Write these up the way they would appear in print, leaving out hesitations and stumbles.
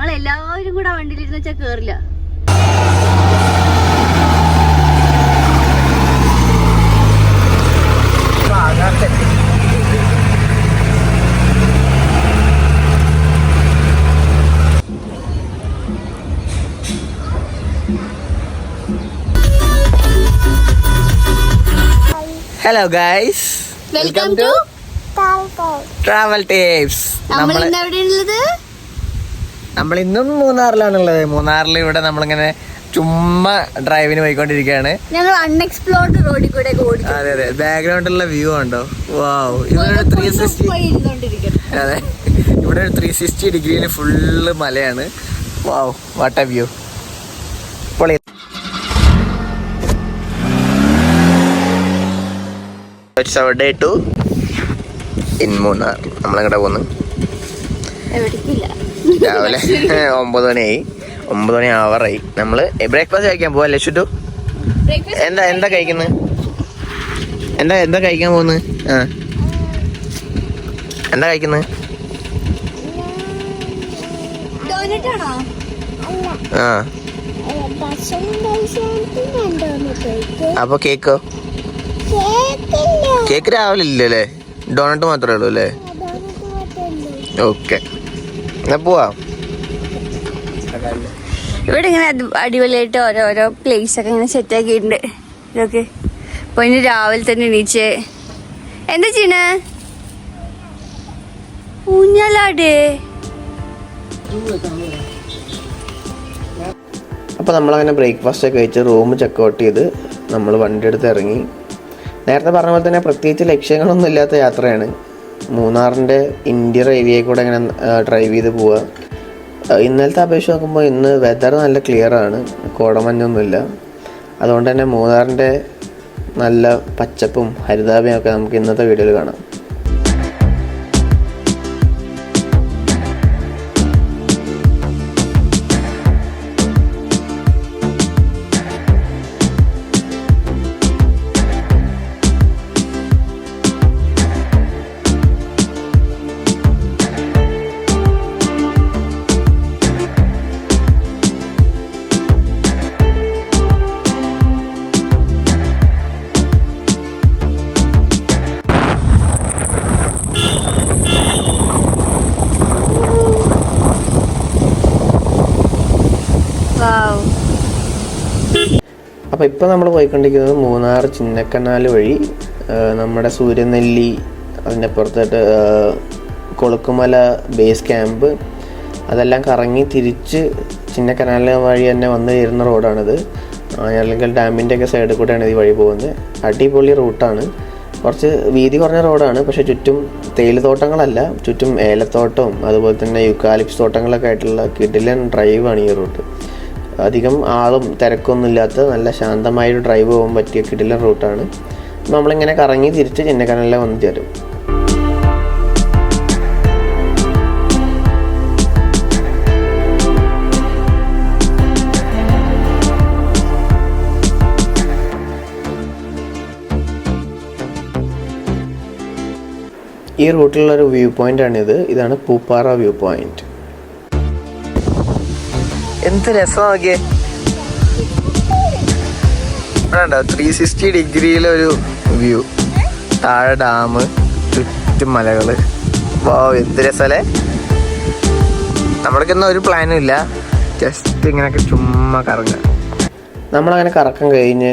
ഞങ്ങൾ എല്ലാവരും കൂടെ വണ്ടിയിലിരുന്ന് വെച്ചാൽ കേറില്ല. Hello guys, welcome to travel tapes. നമ്മൾ ഇന്നും മൂന്നാറിലാണുള്ളത്. മൂന്നാറിൽ ഇവിടെ നമ്മളിങ്ങനെ ചുമ്മാ ഡ്രൈവിന് പോയിക്കൊണ്ടിരിക്കുകയാണ്. ഞങ്ങൾ അൺഎക്സ്പ്ലോർഡ് റോഡിൽ കൂടെ ഓടി. അതെ അതെ, ബാക്ക്ഗ്രൗണ്ടിലുള്ള വ്യൂ ഉണ്ടോ? വാവ്, ഇവിടെ ഒരു 360. അതെ, ഇവിടെ ഒരു 360 ഡിഗ്രിയിൽ ഫുള്ള് മലയാണ്. Wow, what a view. പൊളി. It's our day 2 in Munnar. നമ്മളെങ്ങോട്ടാ പോകുന്നു? രാവിലെ 9 മണിയായി. 9 മണി ആവറായി. നമ്മള് ബ്രേക്ക്ഫാസ്റ്റ് കഴിക്കാൻ പോവാ. ലക്ഷ്യു എന്താ കഴിക്കുന്നത്? എന്താ കഴിക്കാൻ പോകുന്നത്? എന്താ കഴിക്കുന്നത്? അപ്പൊ കേക്കോ? കേക്ക് രാവിലെ ഇല്ലല്ലേ? ഡോണറ്റ് മാത്രമേ ഉള്ളൂ അല്ലേ? ഓക്കെ, എന്നാ പോവാ. ഇവിടെ ഇങ്ങനെ അടിപൊളിയായിട്ട് ഓരോരോ പ്ലേസ് ഒക്കെ ഇങ്ങനെ സെറ്റ് ആക്കിയിട്ടുണ്ട്. ഇതൊക്കെ അപ്പൊ ഇനി രാവിലെ തന്നെ എണീച്ച് എന്താ ചെയ്യണേ? ഊഞ്ഞാലാടേ. അപ്പോൾ നമ്മളങ്ങനെ ബ്രേക്ക്ഫാസ്റ്റ് ഒക്കെ കഴിച്ച് റൂം ചെക്കൗട്ട് ചെയ്ത് നമ്മൾ വണ്ടി എടുത്ത് ഇറങ്ങി. നേരത്തെ പറഞ്ഞ പോലെ തന്നെ പ്രത്യേകിച്ച് ലക്ഷ്യങ്ങളൊന്നും ഇല്ലാത്ത യാത്രയാണ്. മൂന്നാറിൻ്റെ ഇന്റീരിയർ ഏരിയയിൽ കൂടെ ഇങ്ങനെ ഡ്രൈവ് ചെയ്ത് പോവുക. ഇന്നലത്തെ അപേക്ഷിച്ച് നോക്കുമ്പോൾ ഇന്ന് വെതർ നല്ല ക്ലിയർ ആണ്, കോടമഞ്ഞൊന്നുമില്ല. അതുകൊണ്ട് തന്നെ മൂന്നാറിൻ്റെ നല്ല പച്ചപ്പും ഹരിതാഭയും ഒക്കെ നമുക്ക് ഇന്നത്തെ വീഡിയോയിൽ കാണാം. അപ്പോൾ ഇപ്പോൾ നമ്മൾ പോയിക്കൊണ്ടിരിക്കുന്നത് മൂന്നാർ ചിന്നക്കനാൽ വഴി നമ്മുടെ സൂര്യനെല്ലി, അതിൻ്റെ പുറത്തായിട്ട് കൊളുക്കുമല ബേസ് ക്യാമ്പ്, അതെല്ലാം കറങ്ങി തിരിച്ച് ചിന്നക്കനാൽ വഴി തന്നെ വന്നു ചേരുന്ന റോഡാണിത്. അല്ലെങ്കിൽ ഡാമിൻ്റെയൊക്കെ സൈഡിൽ കൂടെയാണ് ഈ വഴി പോകുന്നത്. അടിപൊളി റൂട്ടാണ്. കുറച്ച് വീതി കുറഞ്ഞ റോഡാണ്, പക്ഷേ ചുറ്റും തേയിലത്തോട്ടങ്ങളല്ല, ചുറ്റും ഏലത്തോട്ടവും അതുപോലെ തന്നെ യുക്കാലിപ്സ് തോട്ടങ്ങളൊക്കെ ആയിട്ടുള്ള കിടിലൻ ഡ്രൈവാണ് ഈ റൂട്ട്. അധികം ആളും തിരക്കൊന്നും ഇല്ലാത്ത നല്ല ശാന്തമായൊരു ഡ്രൈവ് പോകാൻ പറ്റിയ കിടിലൻ റൂട്ടാണ്. നമ്മളിങ്ങനെ കറങ്ങി തിരിച്ച് ചിന്നക്കനാലിൽ വന്ന് ചേരും. ഈ റൂട്ടിലുള്ളൊരു വ്യൂ പോയിൻ്റാണിത്. ഇതാണ് പൂപ്പാറ വ്യൂ പോയിന്റ്. എന്ത് രസം നോക്കിയേ. ഇവിടെ ഉണ്ടോ 360 ഡിഗ്രിയിലൊരു വ്യൂ. താഴെ ഡാം, ചുറ്റും മലകൾ. വാവ്, എന്ത് രസമല്ലേ. നമ്മൾക്കൊന്നും ഒരു പ്ലാനും ഇല്ല, ജസ്റ്റ് ഇങ്ങനെയൊക്കെ ചുമ്മാ കറങ്ങുക. നമ്മളങ്ങനെ കറക്കം കഴിഞ്ഞ്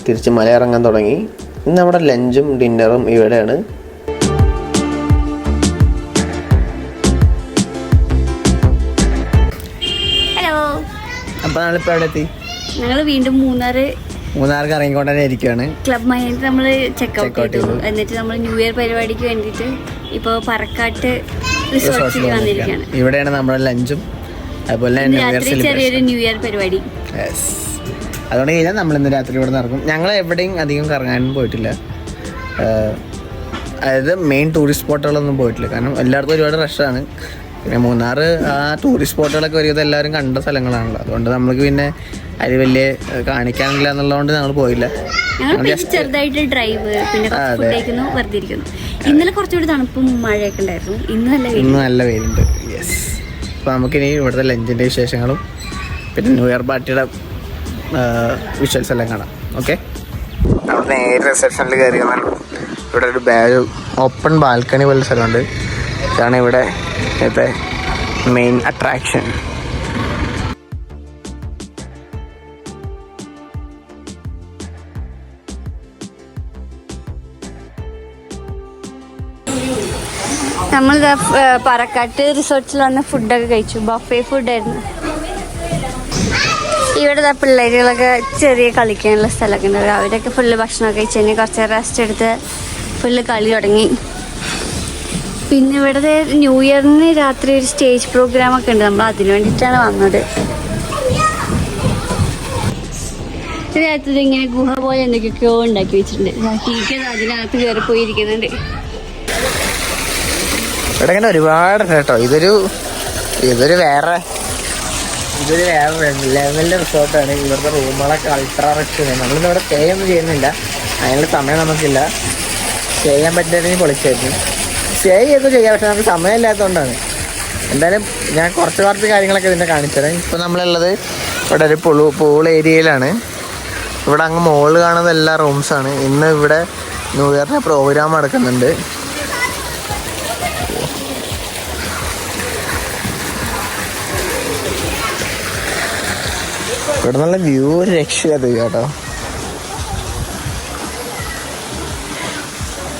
തിരിച്ച് മല ഇറങ്ങാൻ തുടങ്ങി. ഇന്ന് നമ്മുടെ ലഞ്ചും ഡിന്നറും ഇവിടെയാണ്. അപ്പോൾ നമ്മളിപ്പോൾ എവിടെ എത്തി? ഞങ്ങൾ വീണ്ടും മൂന്നാർക്ക് ഇറങ്ങിക്കൊണ്ട് തന്നെ ഇരിക്കുകയാണ്. ക്ലബ് മൈൻഡ് നമ്മൾ ചെക്കൗട്ട് ചെയ്തു. എന്നിട്ട് നമ്മൾ ന്യൂ ഇയർ പരിപാടിക്ക് വേണ്ടിയിട്ട് ഇപ്പോൾ പറക്കാട്ട് റിസോർട്ടിൽ വന്നിരിക്കുകയാണ്. ഇവിടെയാണ് നമ്മുടെ ലഞ്ചും അതുപോലെ ചെറിയൊരു ന്യൂ ഇയർ പരിപാടി. അതുകൊണ്ട് കഴിഞ്ഞാൽ നമ്മൾ ഇന്ന് രാത്രി ഇവിടെ നടക്കും. ഞങ്ങൾ എവിടെയും അധികം കറങ്ങാനും പോയിട്ടില്ല. അതായത് മെയിൻ ടൂറിസ്റ്റ് സ്പോട്ടുകളൊന്നും പോയിട്ടില്ല, കാരണം എല്ലായിടത്തും ഒരുപാട് റഷാണ്. പിന്നെ മൂന്നാർ ആ ടൂറിസ്റ്റ് സ്പോട്ടുകളൊക്കെ ഒരുവിധം എല്ലാവരും കണ്ട സ്ഥലങ്ങളാണല്ലോ. അതുകൊണ്ട് നമ്മൾക്ക് പിന്നെ അത് വലിയ കാണിക്കാനില്ല എന്നുള്ളതുകൊണ്ട് ഞങ്ങൾ പോയില്ല. ചെറുതായിട്ട് ഡ്രൈവ്, പിന്നെ വെറുതെ ഇരിക്കുന്നു. ഇന്നലെ കുറച്ചുകൂടി തണുപ്പും മഴയൊക്കെ ഉണ്ടായിരുന്നു. ഇന്ന് നല്ല വെയിലുണ്ട്. യെസ്, അപ്പോൾ നമുക്കിനി ഇവിടുത്തെ ലഞ്ചിൻ്റെ വിശേഷങ്ങളും പിന്നെ ന്യൂ ഇയർ പാർട്ടിയുടെ വിഷ്വൽസ് എല്ലാം കാണാം. ഓക്കെ, നമ്മൾ നേരെ റിസപ്ഷനിൽ കയറി വന്നാൽ ഇവിടെ ഒരു ഓപ്പൺ ബാൽക്കണി പോലെ സ്ഥലമുണ്ട്. ഇതാണ് ഇവിടെ ഇവിടുത്തെ മെയിൻ അട്രാക്ഷൻ. നമ്മൾ പറക്കാട്ട് റിസോർട്ടിൽ വന്ന ഫുഡൊക്കെ കഴിച്ചു. ബഫേ ഫുഡായിരുന്നു. ഇവിടെ പിള്ളേരുകളൊക്കെ ചെറിയ കളിക്കാനുള്ള സ്ഥലമൊക്കെ ഉണ്ട്. അവരൊക്കെ ഫുള്ള് ഭക്ഷണമൊക്കെ കഴിച്ച് കഴിഞ്ഞ് കുറച്ച് റെസ്റ്റ് എടുത്ത് ഫുള്ള് കളി തുടങ്ങി. പിന്നെ ഇവിടുത്തെ ന്യൂ ഇയറിന് രാത്രി ഒരു സ്റ്റേജ് പ്രോഗ്രാമൊക്കെ ഉണ്ട്. നമ്മൾ അതിന് വേണ്ടിയിട്ടാണ് വന്നത്. ഇതിനകത്ത് ഇങ്ങനെ ഗുഹ പോലെ എന്തൊക്കെയൊക്കെയോ ഉണ്ടാക്കി വെച്ചിട്ടുണ്ട്. അതിനകത്ത് കയറി പോയിരിക്കുന്നുണ്ട്. ഇവിടെ ഇങ്ങനെ ഒരുപാട് കേട്ടോ. ഇതൊരു വേറെ ലെവലിൻ്റെ റിസോർട്ടാണ്. ഇവിടുത്തെ റൂമുകളൊക്കെ അൾട്രാ റിച്ച്. നമ്മളിന്ന് ഇവിടെ സ്റ്റേ ഒന്നും ചെയ്യുന്നില്ല, അതിനുള്ള സമയം നമുക്കില്ല. സ്റ്റേ ചെയ്യാൻ പറ്റുന്നതിന് പൊളിച്ചായിരുന്നു. സ്റ്റേ ചെയ്തൊക്കെ ചെയ്യാം, പക്ഷെ നമുക്ക് സമയമില്ലാത്തതുകൊണ്ടാണ്. എന്തായാലും ഞാൻ കുറച്ച് കാര്യങ്ങളൊക്കെ ഇതിൻ്റെ കാണിച്ചു തരാം. ഇപ്പോൾ നമ്മളുള്ളത് ഇവിടെ ഒരു പൂൾ ഏരിയയിലാണ്. ഇവിടെ അങ്ങ് മുകളിൽ കാണുന്ന എല്ലാ റൂംസാണ്. ഇന്ന് ഇവിടെ ന്യൂ ഇയറിൻ്റെ പ്രോഗ്രാം നടക്കുന്നുണ്ട്. ഇവിടെ നല്ല വ്യൂ രക്ഷയത് കേട്ടോ.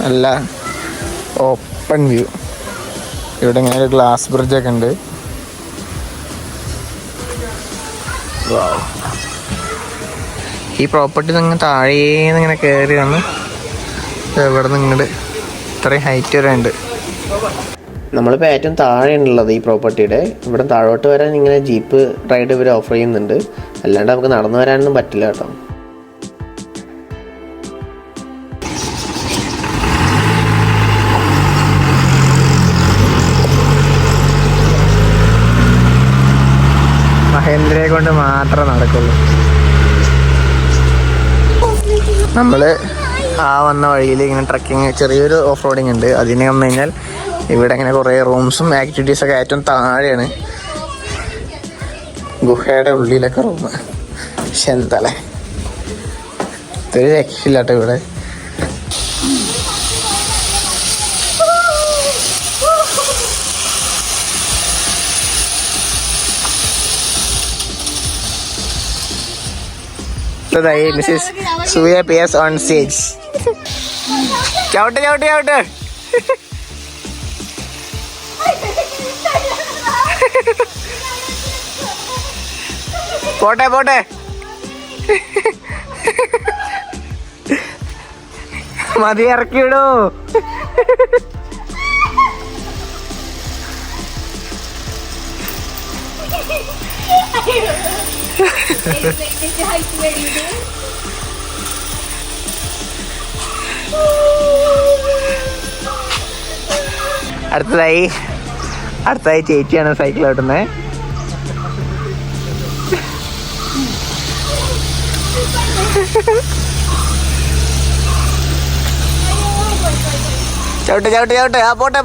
നല്ല ഓപ്പൺ വ്യൂ. ഇവിടെ ഇങ്ങനെ ഒരു ഗ്ലാസ് ബ്രിഡ്ജൊക്കെ ഉണ്ട്. ഈ പ്രോപ്പർട്ടി നിങ്ങൾ താഴേന്ന് ഇങ്ങനെ കയറി വന്ന് ഇവിടെ നിന്ന് ഇങ്ങോട്ട് ഇത്രയും ഹൈറ്റ് വരെ ഉണ്ട്. നമ്മളിപ്പോൾ ഏറ്റവും താഴെയാണുള്ളത് ഈ പ്രോപ്പർട്ടിയുടെ. ഇവിടെ താഴോട്ട് വരാൻ ഇങ്ങനെ ജീപ്പ് റൈഡ് ഇവർ ഓഫർ ചെയ്യുന്നുണ്ട്. അല്ലാണ്ട് നമുക്ക് നടന്നു വരാനൊന്നും പറ്റില്ല കേട്ടോ. മഹേന്ദ്രയെ കൊണ്ട് മാത്രമേ നടക്കുള്ളൂ. നമ്മൾ വന്ന വഴിയിൽ ഇങ്ങനെ ട്രക്കിങ് ചെറിയൊരു ഓഫ് റോഡിങ് ഉണ്ട്. അതിന് വന്നു കഴിഞ്ഞാൽ ഇവിടെ ഇങ്ങനെ കുറേ റൂംസും ആക്ടിവിറ്റീസൊക്കെ ഏറ്റവും താഴെയാണ്. ഗുഹയുടെ ഉള്ളിലൊക്കെ റൂം. പക്ഷെ എന്താല്ലേ ഇതൊരു രക്ഷയില്ലാട്ടോ ഇവിടെ. Mrs Surya appears on stage. ചവിട്ട് പോട്ടെ മതി, ഇറക്കിവിടൂ. അടുത്തതായി ചേച്ചിയാണ് സൈക്കിൾ ഓട്ടുന്നത്. ചവിട്ട്. ആ പോട്ടെ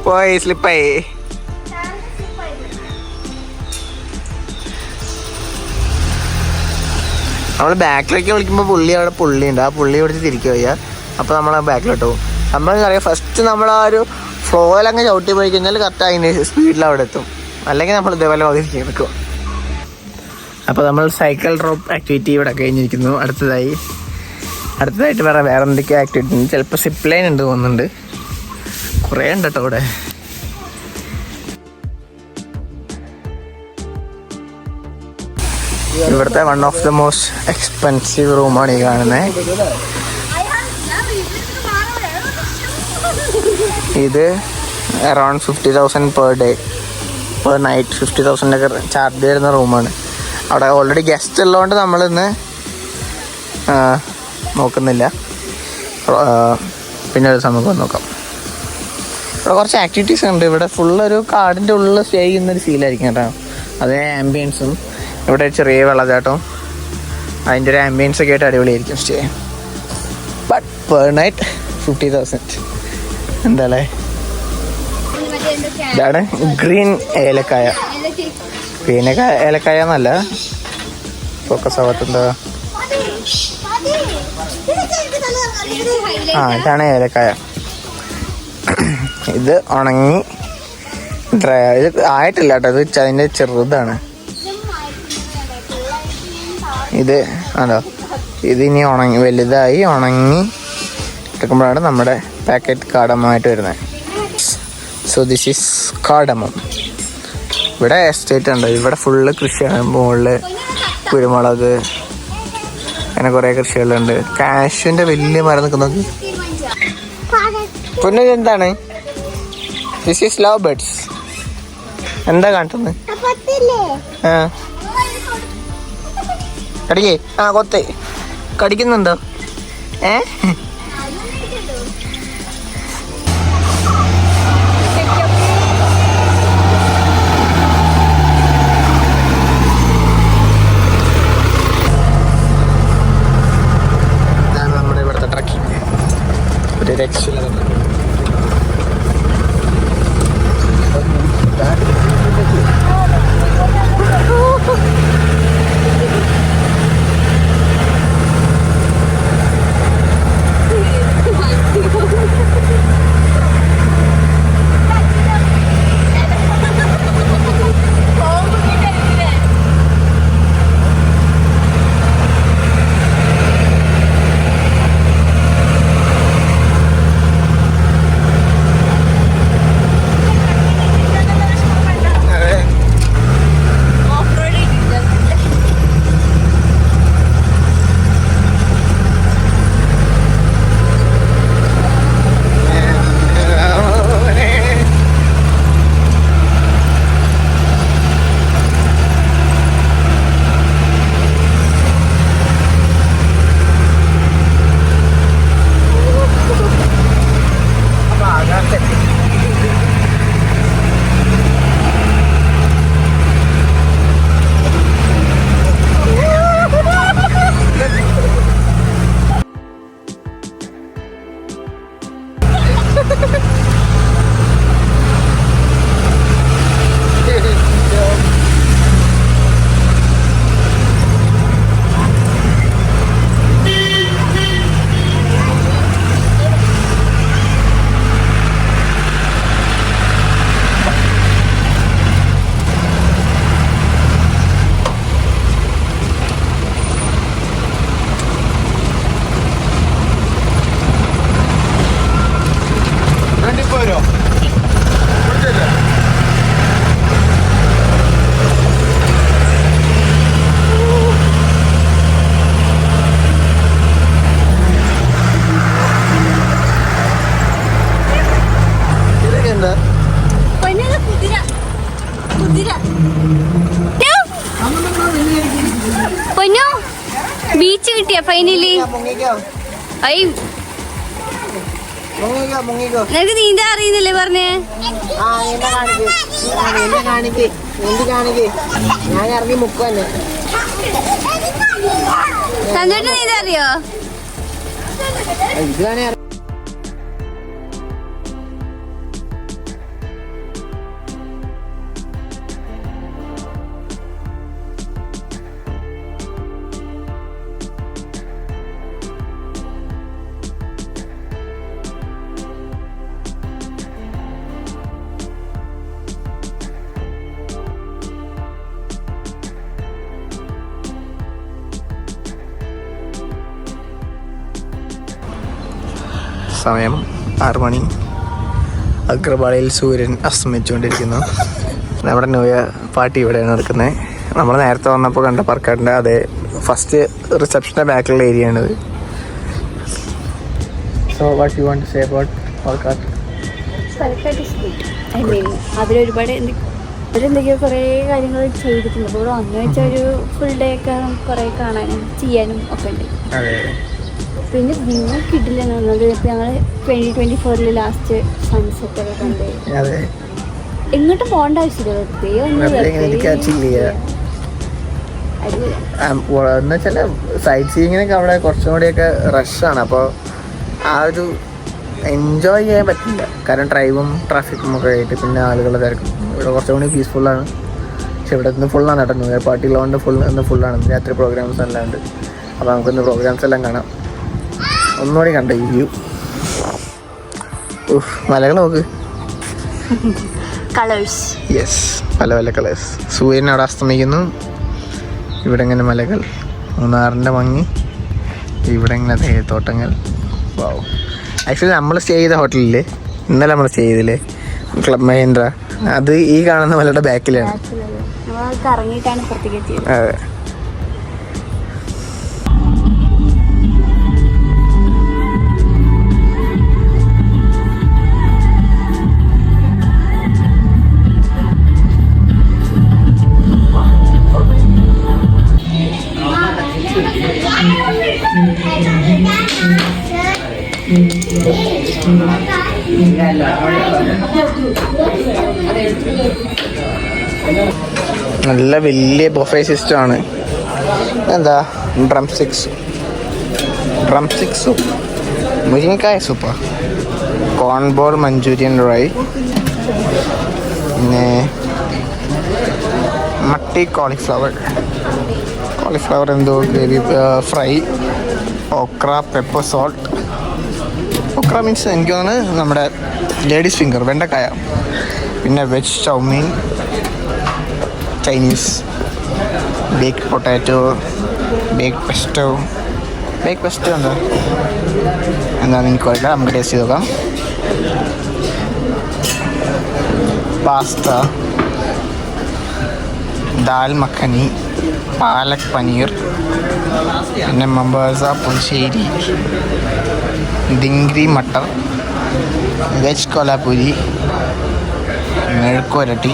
പോയി, സ്ലിപ്പായി. നമ്മൾ ബാക്കിലേക്ക് വിളിക്കുമ്പോൾ പുള്ളിയുണ്ട്. ആ പുള്ളി പിടിച്ച് തിരിക്കുക വയ്യ. അപ്പോൾ നമ്മൾ ആ ബാക്കിലോട്ട് പോകും. നമ്മളറിയാം ഫസ്റ്റ് നമ്മൾ ആ ഒരു ഫ്ലോയിലങ്ങ് ചവിട്ടി പോയി കഴിഞ്ഞാൽ കറക്റ്റ് അതിന് സ്പീഡിൽ അവിടെ എത്തും. അല്ലെങ്കിൽ നമ്മൾ ഇതേപോലെ വന്നിരിക്കും എടുക്കും. അപ്പോൾ നമ്മൾ സൈക്കിൾ ഡ്രോപ്പ് ആക്ടിവിറ്റി ഇവിടെ കഴിഞ്ഞിരിക്കുന്നു. അടുത്തതായിട്ട് വേറെ എന്തൊക്കെയോ ആക്ടിവിറ്റി ഉണ്ട്. ചിലപ്പോൾ സിപ്പ് ലൈൻ ഉണ്ട് തോന്നുന്നുണ്ട്. കുറേ ഉണ്ട് കേട്ടോ ഇവിടെ. ഇവിടുത്തെ one of the most expensive റൂമാണ് ഈ കാണുന്നത്. ഇത് around 50,000 per day, per night 50,000 ഒക്കെ ചാർജ് വരുന്ന റൂമാണ്. അവിടെ ഓൾറെഡി ഗസ്റ്റ് ഉള്ളതുകൊണ്ട് നമ്മളിന്ന് നോക്കുന്നില്ല. പിന്നെ ഒരു സമയം നോക്കാം. ഇവിടെ കുറച്ച് ആക്ടിവിറ്റീസ് ഉണ്ട്. ഇവിടെ ഫുള്ളൊരു കാടിൻ്റെ ഉള്ളിൽ സ്റ്റേ ചെയ്യുന്നൊരു ഫീലായിരിക്കും കേട്ടോ. അതേ ആംബിയൻസും ഇവിടെ ചെറിയ വെള്ളച്ചാട്ടവും അതിൻ്റെ ഒരു ആംബിയൻസൊക്കെ ആയിട്ട് അടിപൊളിയായിരിക്കും സ്റ്റേ. ബട്ട് പെർ നൈറ്റ് 50,000 എന്താല്ലേ. ഇതാണ് ഗ്രീൻ ഏലക്കായ. ഗ്രീൻ ഏലക്കായ എന്നല്ല, ഫോക്കസ് ആവാത്തെന്താ. ഇതാണ് ഏലക്കായ. ഇത് ഉണങ്ങി ഡ്രൈ, ഇത് ആയിട്ടില്ല കേട്ടോ, ഇത് അതിൻ്റെ ചെറുതാണ്. ഇത് ആണോ, ഇതിനി ഉണങ്ങി വലുതായി ഉണങ്ങി എടുക്കുമ്പോഴാണ് നമ്മുടെ പാക്കറ്റ് കാർഡമമായിട്ട് വരുന്നത്. So this is cardamom. ഇവിടെ എസ്റ്റേറ്റ് ഉണ്ട്, ഇവിടെ ഫുള്ള് കൃഷിയാണ്. മുകളിൽ കുരുമുളക്, അങ്ങനെ കുറേ കൃഷികളുണ്ട്. കാഷ്യൂൻ്റെ വലിയ മരം നിൽക്കുന്നത്. പിന്നെ എന്താണ്? This is love birds. എന്താ കാട്ടുന്നത്? കടിക്കേ? കൊത്തേ കടിക്കുന്നുണ്ടോ? നമ്മുടെ ഇവിടുത്തെ ട്രക്കിങ് ഒരു രക്ഷയില്ല. പൊന്നു ബീച്ച് കിട്ടിയ ഫൈനലി. നിനക്ക് നീന്താ അറിയുന്നില്ലേ പറഞ്ഞേ? സന്തോഷം നീന്താ അറിയോ? സമയം 6 മണി. അഗ്രപാളിയിൽ സൂര്യൻ അസ്തമിച്ചുകൊണ്ടിരിക്കുന്നു. നമ്മുടെ ന്യൂ ഇയർ പാർട്ടി ഇവിടെയാണ് നടക്കുന്നത്. നമ്മൾ നേരത്തെ വന്നപ്പോൾ കണ്ട പാർക്കാടിൻ്റെ അതേ ഫസ്റ്റ് റിസപ്ഷൻ്റെ ബാക്കിലുള്ള ഏരിയ ആണിത്. So what you want to say about Parkad? അതിലൊരുപാട് അവരെന്തൊക്കെയോ കുറേ കാര്യങ്ങൾ ചെയ്തിട്ടുണ്ട്. അപ്പോൾ ഇവിടെ വന്നു വെച്ചാൽ ഒരു ഫുൾ ഡേ ഒക്കെ കുറേ കാണാനും ചെയ്യാനും ഒക്കെ ഉണ്ട്. പിന്നെ വ്യൂ കിട്ടില്ലെന്ന് പറഞ്ഞത് ഞങ്ങൾ 2024 ലാസ്റ്റ് സൺസെറ്റ് ഒക്കെ കണ്ട് എങ്ങോട്ടും പോകേണ്ട ആവശ്യമില്ല. എന്ന് വെച്ചാൽ സൈറ്റ് സീയിങ്ങിനൊക്കെ അവിടെ കുറച്ചും കൂടിയൊക്കെ റഷാണ്. അപ്പോൾ ആ ഒരു എൻജോയ് ചെയ്യാൻ പറ്റില്ല, കാരണം ഡ്രൈവും ട്രാഫിക്കും ഒക്കെ ആയിട്ട്, പിന്നെ ആളുകളുടെ തിരക്കും. ഇവിടെ കുറച്ചുകൂടി പീസ്ഫുള്ളാണ്. പക്ഷെ ഇവിടെ നിന്ന് ഫുള്ളാണ് കേട്ടോ. ന്യൂ ഇയർ പാർട്ടിയുള്ളതുകൊണ്ട് ഇന്ന് ഫുള്ളാണ്. രാത്രി പ്രോഗ്രാംസ് എല്ലാം ഉണ്ട്. അപ്പോൾ നമുക്കിന്ന് പ്രോഗ്രാംസ് എല്ലാം കാണാം. ഒന്നുകൂടി കണ്ട ഈ വ്യൂ. മലകൾ നോക്ക്. കളേഴ്സ്. യെസ്, പല പല കളേഴ്സ്. സൂര്യൻ അവിടെ അസ്തമിക്കുന്നു. ഇവിടെ ഇങ്ങനെ മലകൾ, മൂന്നാറിൻ്റെ ഭംഗി. ഇവിടെ ഇങ്ങനെ തേയിലത്തോട്ടങ്ങൾ. വാവ്. ആക്ച്വലി നമ്മൾ സ്റ്റേ ചെയ്ത ഹോട്ടലിൽ ഇന്നലെ നമ്മൾ സ്റ്റേ ചെയ്തില്ലേ, ക്ലബ് മഹീന്ദ്ര, അത് ഈ കാണുന്ന മലയുടെ ബാക്കിലാണ്. കറങ്ങിയിട്ടാണ് പുറത്തേക്ക് എത്തിയത്. അതെ. നല്ല വലിയ ബൊഫേ സിസ്റ്റമാണ്. എന്താ ഡ്രം സ്റ്റിക്സ് സൂപ്പ്, മുരിങ്ങക്കായ സൂപ്പ്, കോൺബോൾ മഞ്ചൂരിയൻ റൈ, പിന്നെ മട്ടി കോളിഫ്ലവർ എന്തോ gravy fry, okra pepper salt. Okra means എനിക്ക് തോന്നുന്നത് നമ്മുടെ ലേഡീസ് ഫിംഗർ, വെണ്ടക്കായ. പിന്നെ veg chow mein, Chinese, baked potato, baked pesto ഉണ്ടോ എന്താണെന്ന് എനിക്കറിയില്ല. നമുക്ക് ടേസ്റ്റ് ചെയ്ത് നോക്കാം. പാസ്ത, ദാൽ മഖനി, പാലക് പനീർ, പിന്നെ മംബാസ പുളിശ്ശേരി, ദിംഗ്രി മട്ടർ, വെജ് കൊലാപ്പൂരി, മെഴുക്കുവരട്ടി,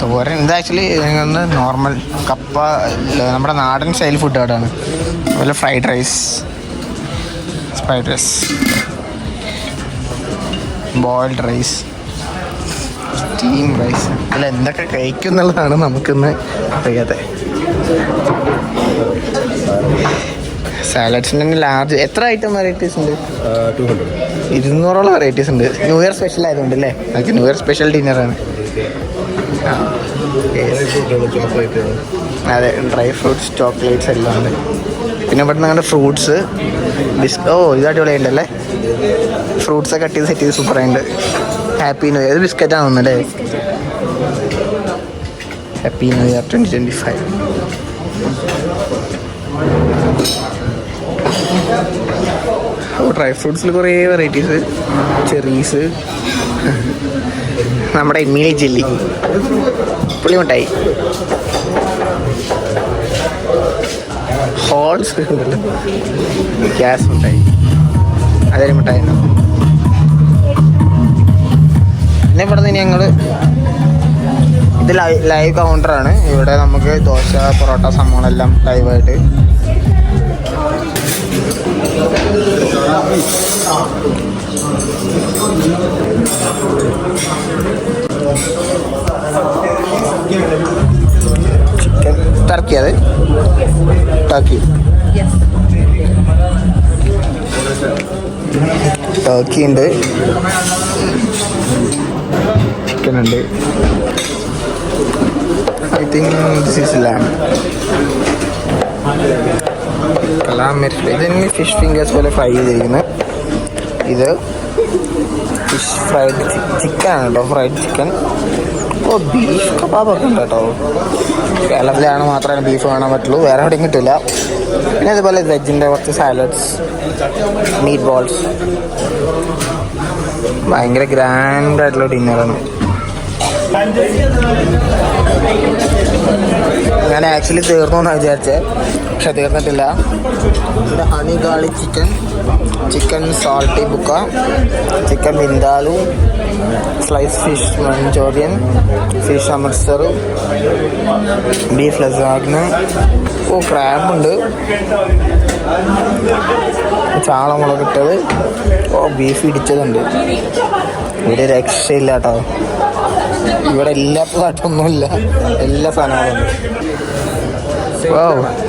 തോരൻ. ഇത് ആക്ച്വലി ഒന്ന് നോർമൽ കപ്പ, നമ്മുടെ നാടൻ സ്റ്റൈൽ ഫുഡ് അവിടെയാണ്. അതുപോലെ fried rice, boiled rice, steam rice. ഇതിൽ എന്തൊക്കെ കഴിക്കും എന്നുള്ളതാണ് നമുക്കിന്ന് അറിയാതെ. സാലഡ്സിന് തന്നെ ലാർജ്. എത്ര ഐറ്റം വെറൈറ്റീസ് ഉണ്ട്? 200ഓളം വെറൈറ്റീസ് ഉണ്ട്. ന്യൂ ഇയർ സ്പെഷ്യൽ ആയതുകൊണ്ട് അല്ലേ? നമുക്ക് ന്യൂ ഇയർ സ്പെഷ്യൽ ഡിന്നറാണ്. അതെ, ഡ്രൈ ഫ്രൂട്ട്സ്, ചോക്ലേറ്റ്സ് എല്ലാം ഉണ്ട്. പിന്നെ ഇവിടെ നിന്ന് അങ്ങനെ ഫ്രൂട്ട്സ്, ഇത് അടിപൊളിയുണ്ടല്ലേ. ഫ്രൂട്ട്സൊക്കെ കട്ട് ചെയ്ത് സെറ്റ് ചെയ്ത് സൂപ്പറായിട്ടുണ്ട്. Happy new year. ബിസ്ക്കറ്റാണ് തോന്നുന്നല്ലേ? Happy new year 2025. ഡ്രൈ ഫ്രൂട്ട്സിൽ കുറേ വെറൈറ്റീസ്, ചെറീസ്, നമ്മുടെ ഇമ്മിലി ജെല്ലി, പുളിമിഠായി, ഹോൾസ് ഉണ്ടല്ലോ, ഗ്യാസ് മിഠായി, അതൊരു മിഠായി. പിന്നെ ഇവിടെ നിന്ന് ഞങ്ങൾ ഇത് ലൈവ് കൗണ്ടറാണ്. ഇവിടെ നമുക്ക് ദോശ, പൊറോട്ട സംഭവങ്ങളെല്ലാം ലൈവായിട്ട്. ചിക്കൻ ടർക്കി, അത് ടർക്കി ഉണ്ട്, ചിക്കൻ ഉണ്ട്. ഐ തിങ്ക് ദിസ് ഈസ് ലാം. ഇതിന് ഫിഷ് ഫിംഗേഴ്സ് പോലെ ഫ്രൈ ചെയ്തിരിക്കുന്നത്. ഇത് ഫിഷ് ഫ്രൈഡ് ചിക്കൻ ആണ് കേട്ടോ, ഫ്രൈഡ് ചിക്കൻ. ബീഫ് കബാബൊക്കെ ഉണ്ട് കേട്ടോ. കേരളത്തിലാണ് മാത്രമേ ബീഫ് കാണാൻ പറ്റുള്ളൂ, വേറെ എവിടെയും കിട്ടില്ല. പിന്നെ അതുപോലെ വെജിൻ്റെ കുറച്ച് സാലഡ്സ്, മീറ്റ് ബോൾസ്. ഭയങ്കര ഗ്രാൻഡായിട്ടുള്ള ഡിന്നറാണ്. ഞാൻ ആക്ച്വലി തീർന്നു എന്നാണ് വിചാരിച്ചത്, പക്ഷെ തീർന്നിട്ടില്ല. പിന്നെ ഹണി ഗാർലിക് ചിക്കൻ സാൾട്ടി ബുക്ക, chicken vindaloo, slice fish Manchurian, fish Amritsar, beef lasagna, ക്രാബുണ്ട്, ചാളമുളകിട്ടത്, ബീഫ് ഇടിച്ചതുണ്ട്. ഇവിടെ രക്ഷയില്ല കേട്ടോ. ഇവിടെ ഇല്ലാത്തതായിട്ടൊന്നുമില്ല, എല്ലാ സാധനങ്ങളുണ്ട്.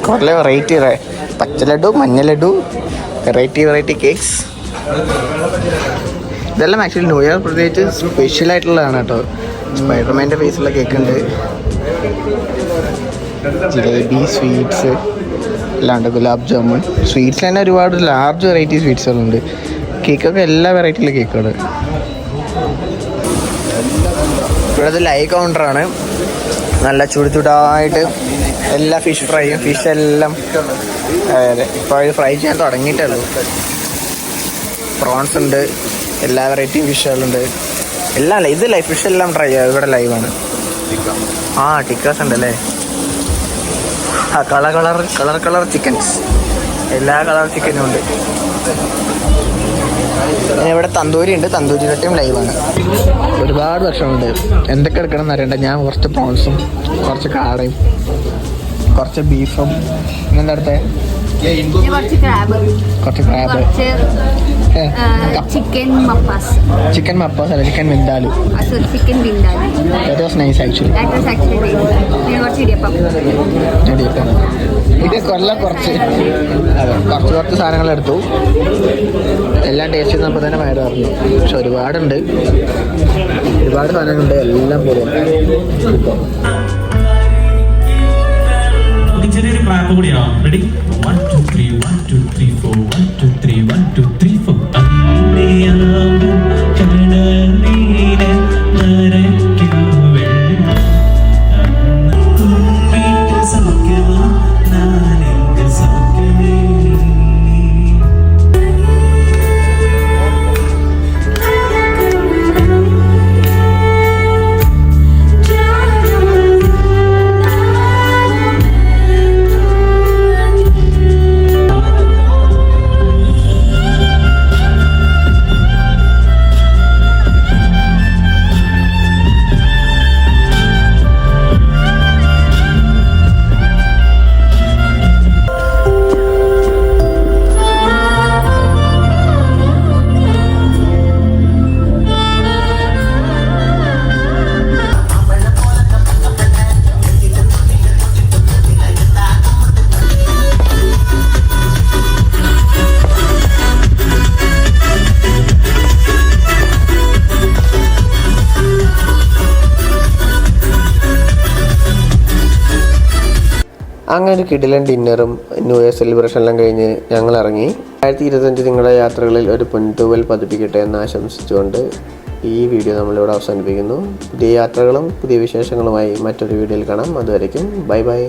കുറേ വെറൈറ്റി, പച്ച ലഡു, മഞ്ഞ ലഡു, വെറൈറ്റി കേക്ക്സ്. ഇതെല്ലാം ആക്ച്വലി ന്യൂ ഇയർ പ്രത്യേകിച്ച് സ്പെഷ്യൽ ആയിട്ടുള്ളതാണ് കേട്ടോ. സ്പൈഡർമാൻ്റെ ഫേസുള്ള കേക്ക് ഉണ്ട്, ജിലേബി, സ്വീറ്റ്സ് എല്ലാം ഉണ്ട്, ഗുലാബ് ജാമുൻ. സ്വീറ്റ്സ് തന്നെ ഒരുപാട് ലാർജ് വെറൈറ്റി സ്വീറ്റ്സുകളുണ്ട്. കേക്കൊക്കെ എല്ലാ വെറൈറ്റിയിലെ കേക്കുകൾ. ഇവിടെ അത് ലൈവ് കൗണ്ടറാണ്. നല്ല ചുടായിട്ട് എല്ലാ ഫിഷ് ഫ്രൈയും ഫിഷ് എല്ലാം അതെ ഇപ്പോൾ ഫ്രൈ ചെയ്യാൻ തുടങ്ങിയിട്ടുള്ളൂ. പ്രോൺസ് ഉണ്ട്, എല്ലാ വെറൈറ്റി ഫിഷുകളുണ്ട്, എല്ലാം ഇത് ലൈവ് ഫിഷ് എല്ലാം ട്രൈ ചെയ്യാം. ഇവിടെ ലൈവാണ്. ടിക്കാസ് ഉണ്ട് അല്ലേ. കളർ ചിക്കൻസ്, എല്ലാ കളർ ചിക്കനും ഉണ്ട്. പിന്നെ ഇവിടെ തന്തൂരി ഉണ്ട്, തന്തൂരി റൊട്ടിയും ലൈവാണ്. ഒരുപാട് ഭക്ഷണമുണ്ട്. എന്തൊക്കെ എടുക്കണം എന്നറിയണ്ട. ഞാൻ കുറച്ച് പ്രോൺസും കുറച്ച് കാടയും കുറച്ച് ബീഫും. ഇന്നെന്താ അടുത്തേ? കുറച്ച് ക്രാബ്, ചിക്കൻ മപ്പാസ് അല്ല, chicken vindaloo. Chicken vindaloo. That was nice actually. കുറച്ച് ഇടിയപ്പം. ഇത് കുറച്ച് സാധനങ്ങൾ എടുത്തു. എല്ലാം ടേസ്റ്റ് ചെയ്തപ്പോൾ തന്നെ വയറ് പറഞ്ഞു. പക്ഷെ ഒരുപാട് സാധനങ്ങളുണ്ട്, എല്ലാം പോകും. ചെറിയൊരു ക്ലാപ്പ് കൂടിയാവും. റെഡി? 1 2 3 1 2 3 4 1 2 3 1 2 3 4. അങ്ങനെ ഒരു കിടിലൻ ഡിന്നറും ന്യൂ ഇയർ സെലിബ്രേഷൻ എല്ലാം കഴിഞ്ഞ് ഞങ്ങൾ ഇറങ്ങി. 2025 നിങ്ങളുടെ യാത്രകളിൽ ഒരു പൊൻതൂവൽ പതിപ്പിക്കട്ടെ എന്ന് ആശംസിച്ചുകൊണ്ട് ഈ വീഡിയോ നമ്മളിവിടെ അവസാനിപ്പിക്കുന്നു. പുതിയ യാത്രകളും പുതിയ വിശേഷങ്ങളുമായി മറ്റൊരു വീഡിയോയിൽ കാണാം. അതുവരയ്ക്കും ബൈ ബൈ.